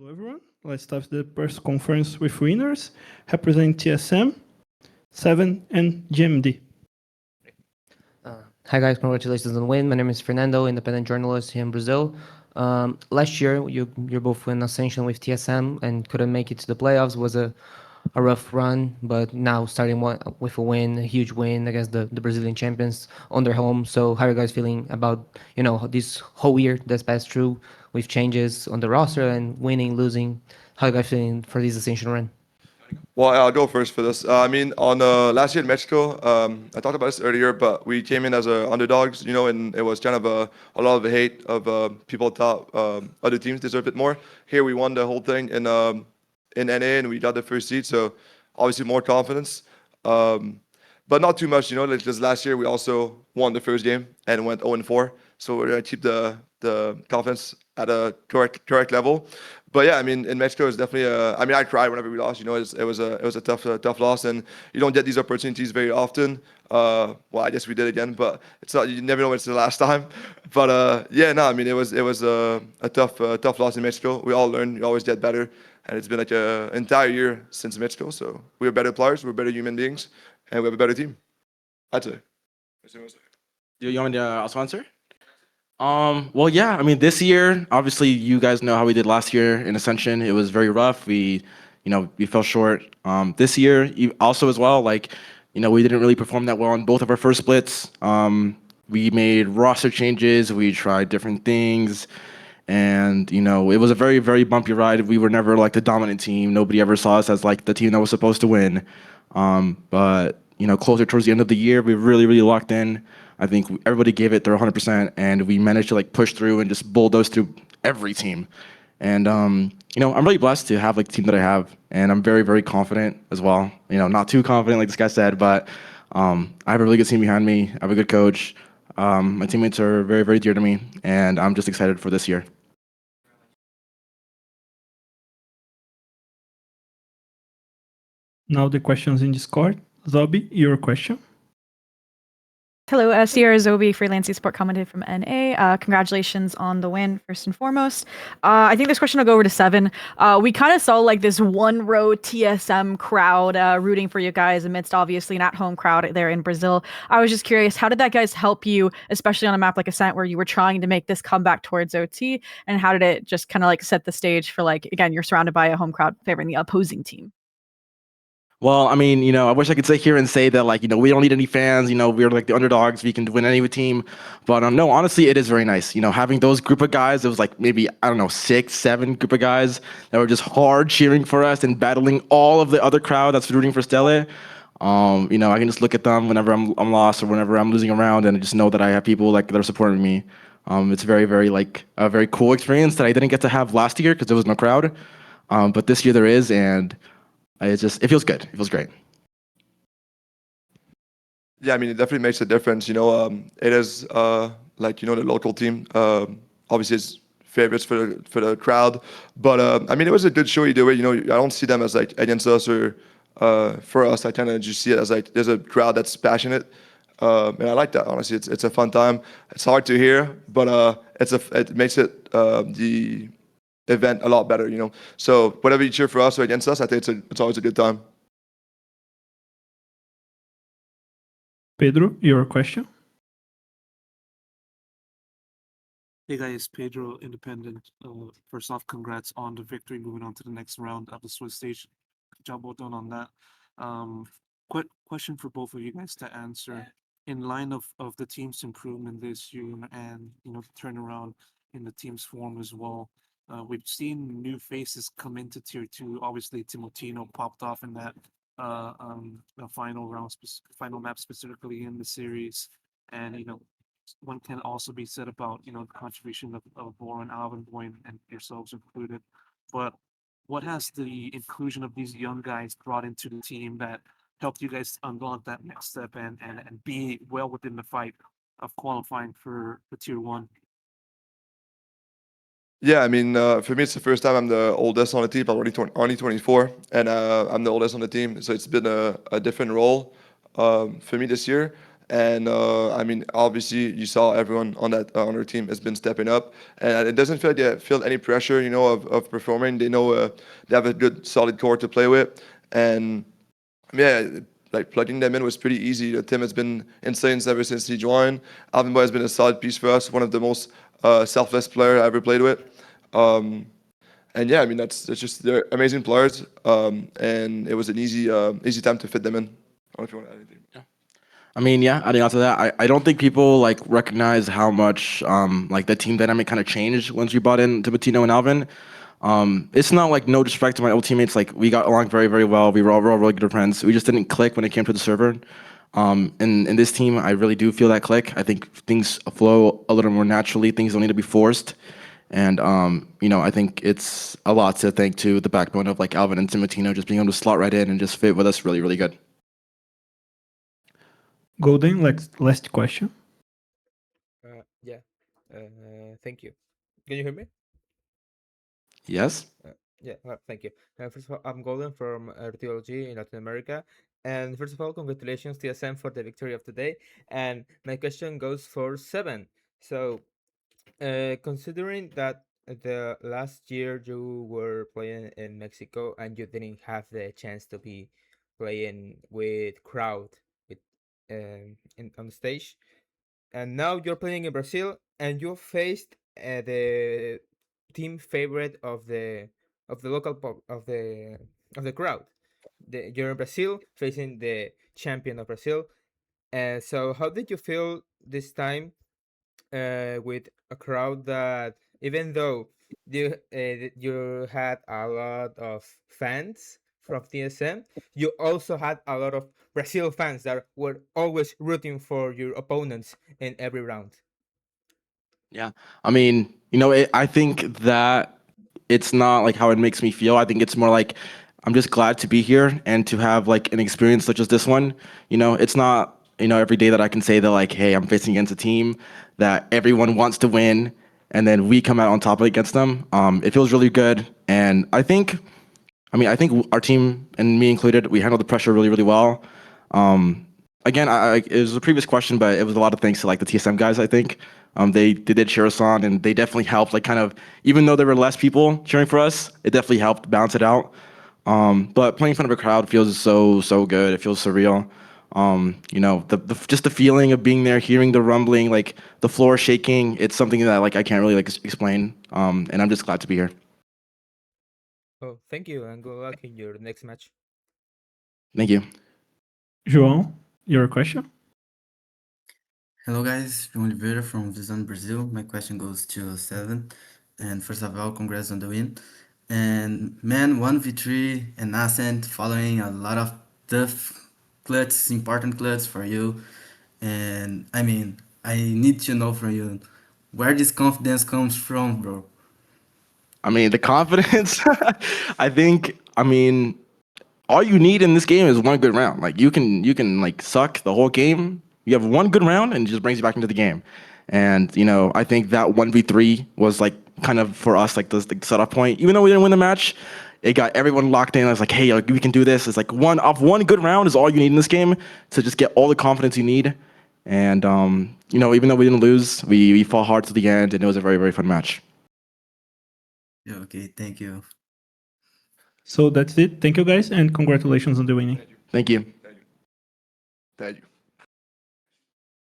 Hello everyone, let's start the press conference with winners, representing TSM, 7 and GMD. Hi guys, congratulations on the win. My name is Fernando, independent journalist here in Brazil. Last year, you're both in Ascension with TSM and couldn't make it to the playoffs. Was a rough run, but now starting with a win, a huge win against the Brazilian champions on their home. So how are you guys feeling about this whole year that's passed through with changes on the roster and winning, losing? How are you guys feeling for this Ascension run? Well, I'll go first for this. On last year in Mexico, I talked about this earlier, but we came in as underdogs, and it was kind of a lot of the hate of people thought other teams deserved it more. Here we won the whole thing in NA and we got the first seed, so obviously more confidence. But not too much, because last year we also won the first game and went 0-4, so we're gonna keep the confidence at a correct level. But yeah, in Mexico it's definitely I cried whenever we lost. It was a tough loss, and you don't get these opportunities very often. Well, I guess we did again, but it's not. You never know when it's the last time. But it was a tough loss in Mexico. We all learn. We always get better, and it's been like an entire year since Mexico. So we're better players, we're better human beings, and we have a better team. I'd say. Do you want me to also answer? Well, yeah, this year, obviously, you guys know how we did last year in Ascension. It was very rough. We fell short. This year, also as well, we didn't really perform that well on both of our first splits. We made roster changes. We tried different things. And, it was a very, very bumpy ride. We were never the dominant team. Nobody ever saw us as the team that was supposed to win. But, closer towards the end of the year, we really, really locked in. I think everybody gave it their 100%, and we managed to push through and just bulldoze through every team. And I'm really blessed to have the team that I have, and I'm very, very confident as well. Not too confident like this guy said, but I have a really good team behind me. I have a good coach. My teammates are very, very dear to me, and I'm just excited for this year. Now the questions in Discord. Zobi, your question. Hello, Sierra Zobi, freelance eSport commentator from NA. Congratulations on the win, first and foremost. I think this question will go over to 7. We kind of saw this one row TSM crowd rooting for you guys amidst obviously an at-home crowd there in Brazil. I was just curious, how did that guys help you, especially on a map like Ascent where you were trying to make this comeback towards OT? And how did it just kind of set the stage for again, you're surrounded by a home crowd favoring the opposing team? Well, I wish I could sit here and say that, we don't need any fans, we're the underdogs, we can win any team. But no, honestly, it is very nice. Having those group of guys, it was maybe, 6, 7 group of guys that were just hard cheering for us and battling all of the other crowd that's rooting for STE. I can just look at them whenever I'm lost or whenever I'm losing a round and just know that I have people that are supporting me. It's very, very, a very cool experience that I didn't get to have last year because there was no crowd. But this year there is, and it feels good. It feels great. Yeah, it definitely makes a difference. It is the local team. Obviously, it's favorites for the crowd, but it was a good show either way. I don't see them as against us or for us. I kind of just see it as there's a crowd that's passionate, and I like that. Honestly, it's a fun time. It's hard to hear, but it makes it the event a lot better. So whatever you cheer for us or against us, I think it's always a good time. Pedro, your question. Hey guys, Pedro, independent. First off, congrats on the victory, moving on to the next round of the Swiss stage. Good job well done on that. Quick question for both of you guys to answer. In line of the team's improvement this year and the turnaround in the team's form as well, we've seen new faces come into Tier 2. Obviously, Timotino popped off in that final map, specifically in the series. And, one can also be said about, the contribution of Boran, Alvenboy, and yourselves included. But what has the inclusion of these young guys brought into the team that helped you guys unlock that next step and be well within the fight of qualifying for Tier 1? Yeah, for me, it's the first time I'm the oldest on the team. I'm only 24, and I'm the oldest on the team, so it's been a different role for me this year. And I mean, obviously, you saw everyone on that on our team has been stepping up, and it doesn't feel like they feel any pressure, you know, of performing. They know they have a good, solid core to play with, and yeah, like plugging them in was pretty easy. Tim has been insane ever since he joined. Alvin Boy has been a solid piece for us, one of the most selfless player I ever played with. And yeah, I mean that's just they're amazing players, and it was an easy time to fit them in. I don't know if you want to add anything. I mean, yeah, adding on to that, I don't think people like recognize how much like the team dynamic kind of changed once we brought in Timotino and Alvin. It's not like no disrespect to my old teammates. Like we got along very, very well. We were all really good friends. We just didn't click when it came to the server. In this team, I really do feel that click. I think things flow a little more naturally. Things don't need to be forced. And you know, I think it's a lot to thank to the backbone of like Alvin and Timotino just being able to slot right in and just fit with us really, really good. Golden, last question. Yeah. Thank you. Can you hear me? Yes. Yeah. Thank you. First of all, I'm Golden from Radiology in Latin America. And first of all, congratulations TSM for the victory of today. And my question goes for 7. So, considering that the last year you were playing in Mexico and you didn't have the chance to be playing with crowd with on stage, and now you're playing in Brazil and you faced the team favorite of the local of the crowd. You're in Brazil facing the champion of Brazil. So how did you feel this time with a crowd that, even though you had a lot of fans from TSM, you also had a lot of Brazil fans that were always rooting for your opponents in every round? Yeah. I mean, you know, I think that it's not like how it makes me feel. I think it's more like I'm just glad to be here and to have like an experience such as this one. You know, it's not, you know, every day that I can say that like, hey, I'm facing against a team that everyone wants to win and then we come out on top against them. It feels really good. And I think our team and me included, we handled the pressure really, really well. Again, it was a previous question, but it was a lot of thanks to like the TSM guys. I think they did cheer us on, and they definitely helped. Like kind of, even though there were less people cheering for us, it definitely helped balance it out. But playing in front of a crowd feels so good. It feels surreal. You know, just the feeling of being there, hearing the rumbling, like the floor shaking. It's something that like I can't really like explain. And I'm just glad to be here. Oh, thank you, and good luck in your next match. Thank you. João, your question? Hello guys, João Oliveira from Visão Brazil. My question goes to 7. And first of all, congrats on the win. And man, 1v3 and Ascent following a lot of tough clutches, important clutches for you. And I mean, I need to know from you where this confidence comes from, bro. I mean, the confidence. I mean, all you need in this game is one good round. Like you can like suck the whole game. You have one good round and it just brings you back into the game. And you know, I think that 1v3 was like kind of for us like the setup point. Even though we didn't win the match, it got everyone locked in. I was like, hey, like, we can do this. It's like one good round is all you need in this game to just get all the confidence you need. And you know, even though we didn't lose, we fought hard to the end, and it was a very, very fun match. Yeah, okay, thank you. So that's it. Thank you guys, and congratulations on the winning. Thank you. Thank you.